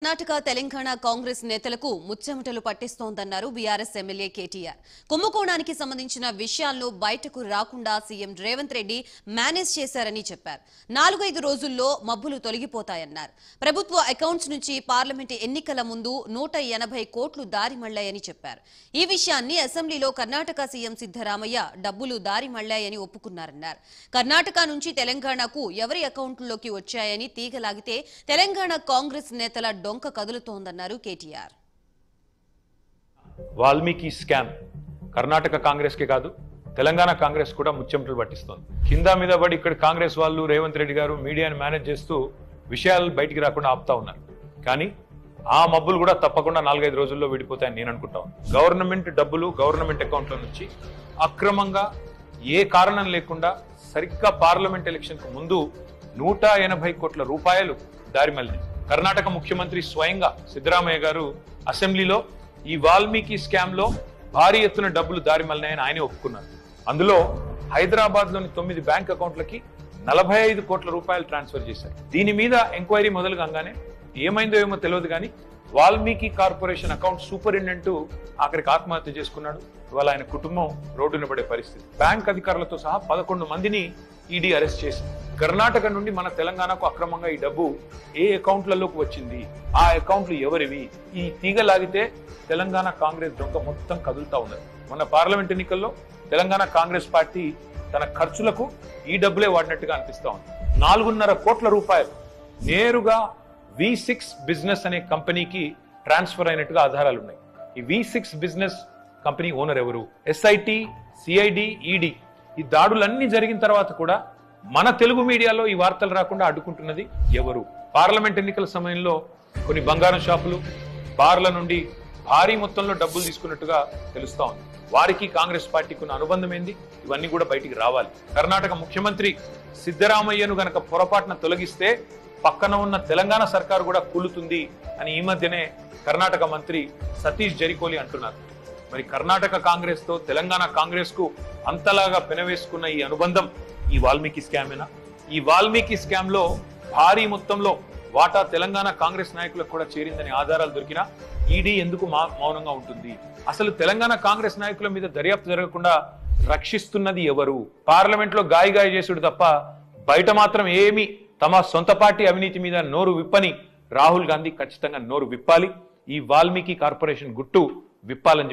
కర్ణాటక తెలంగాణ కాంగ్రెస్ నేతలకు ముచ్చెమటలు పట్టిస్తోందన్నారు BRS MLA KTR. కుంభకోణానికి సంబంధించిన విషయాలను బయటకు రాకుండా సీఎం రేవంత్ రెడ్డి మేనేజ్ చేశారని చెప్పారు. 4-5 రోజుల్లో మబ్బులు తొలగిపోతాయన్నారు. ప్రభుత్వ అకౌంట్స్ నుంచి పార్లమెంటు ఎన్నికల ముందు 180 కోట్లు దారి మళ్లాయని చెప్పారు. ఈ విషయాన్ని అసెంబ్లీలో కర్ణాటక సీఎం సిద్ధరామయ్య డబ్బులు దారి మళ్లాయని ఒప్పుకున్నారన్నారు. కర్ణాటక నుంచి తెలంగాణకు ఎవరి అకౌంట్లలోకి వచ్చాయని తీగలాగితే తెలంగాణ కాంగ్రెస్ నేతల డొంక కదులుతోందన్నారు కేటీఆర్. వాల్మీకి స్కామ్ కర్ణాటక కాంగ్రెస్ కే కాదు, తెలంగాణ కాంగ్రెస్ కూడా ముచ్చెమటలు పట్టిస్తోంది. కింద మీద పడి ఇక్కడ కాంగ్రెస్ వాళ్ళు రేవంత్ రెడ్డి గారు మీడియాను మేనేజ్ చేస్తూ విషయాలు బయటికి రాకుండా ఆపుతా ఉన్నారు. కానీ ఆ మబ్బులు కూడా తప్పకుండా 4-5 రోజుల్లో విడిపోతాయని నేను అనుకుంటాను. గవర్నమెంట్ డబ్బులు గవర్నమెంట్ అకౌంట్ల నుంచి అక్రమంగా ఏ కారణం లేకుండా సరిగ్గా పార్లమెంట్ ఎలక్షన్ కు ముందు 180 కోట్ల రూపాయలు దారి మళ్ళీ కర్ణాటక ముఖ్యమంత్రి స్వయంగా సిద్ధరామయ్య గారు అసెంబ్లీలో ఈ వాల్మీకి స్కామ్ లో భారీ ఎత్తున డబ్బులు దారి మళ్ళాయని ఆయనే ఒప్పుకున్నారు. అందులో హైదరాబాద్ లోని 9 బ్యాంక్ అకౌంట్లకి 45 కోట్ల రూపాయలు ట్రాన్స్ఫర్ చేశారు. దీని మీద ఎంక్వైరీ మొదలు కాగానే ఏమైందో ఏమో తెలియదు కానీ వాల్మీకి కార్పొరేషన్ అకౌంట్ సూపరింటెండెంట్ ఆఖరికి ఆత్మహత్య చేసుకున్నాడు. ఇవాళ ఆయన కుటుంబం రోడ్డున పడే పరిస్థితి. బ్యాంక్ అధికారులతో సహా 11 మందిని ఈడీ అరెస్ట్ చేసింది. కర్ణాటక నుండి మన తెలంగాణకు అక్రమంగా ఈ డబ్బు ఏ అకౌంట్లలోకి వచ్చింది, ఆ అకౌంట్లు ఎవరివి, ఈ తీగ లాగితే తెలంగాణ కాంగ్రెస్ డొంక మొత్తం కదులుతా ఉన్నది. మన పార్లమెంట్ ఎన్నికల్లో తెలంగాణ కాంగ్రెస్ పార్టీ తన ఖర్చులకు ఈ డబ్బులే వాడినట్టుగా అనిపిస్తా ఉంది. 4.5 కోట్ల రూపాయలు నేరుగా V6 బిజినెస్ అనే కంపెనీకి ట్రాన్స్ఫర్ అయినట్టుగా ఆధారాలు ఉన్నాయి. ఈ V6 బిజినెస్ కంపెనీ ఓనర్ ఎవరు, SIT, CID, ED ఈ దాడులన్నీ జరిగిన తర్వాత కూడా మన తెలుగు మీడియాలో ఈ వార్తలు రాకుండా అడ్డుకుంటున్నది ఎవరు? పార్లమెంట్ ఎన్నికల సమయంలో కొన్ని బంగారం షాపులు, బార్ల నుండి భారీ మొత్తంలో డబ్బులు తీసుకున్నట్టుగా తెలుస్తా ఉంది. వారికి కాంగ్రెస్ పార్టీకి ఉన్న అనుబంధం ఏంది? ఇవన్నీ కూడా బయటికి రావాలి. కర్ణాటక ముఖ్యమంత్రి సిద్ధరామయ్యను గనక పొరపాటున తొలగిస్తే పక్కన ఉన్న తెలంగాణ సర్కారు కూడా కూలుతుంది అని ఈ మధ్యనే కర్ణాటక మంత్రి సతీష్ జరికోలి అంటున్నారు. మరి కర్ణాటక కాంగ్రెస్ తో తెలంగాణ కాంగ్రెస్ కు అంతలాగా పెనవేసుకున్న ఈ అనుబంధం ఈ వాల్మీకి స్కామేనా? ఈ వాల్మీకి స్కామ్ లో భారీ మొత్తంలో వాటా తెలంగాణ కాంగ్రెస్ నాయకులకు కూడా చేరిందని ఆధారాలు దొరికినా ఈడీ ఎందుకు మౌనంగా ఉంటుంది? అసలు తెలంగాణ కాంగ్రెస్ నాయకుల మీద దర్యాప్తు జరగకుండా రక్షిస్తున్నది ఎవరు? పార్లమెంట్ లో గాయ చేసుడు తప్ప బయట మాత్రం ఏమి తమ సొంత పార్టీ అవినీతి మీద నోరు విప్పని రాహుల్ గాంధీ ఖచ్చితంగా నోరు విప్పాలి. ఈ వాల్మీకి కార్పొరేషన్ గుట్టు విప్పాలని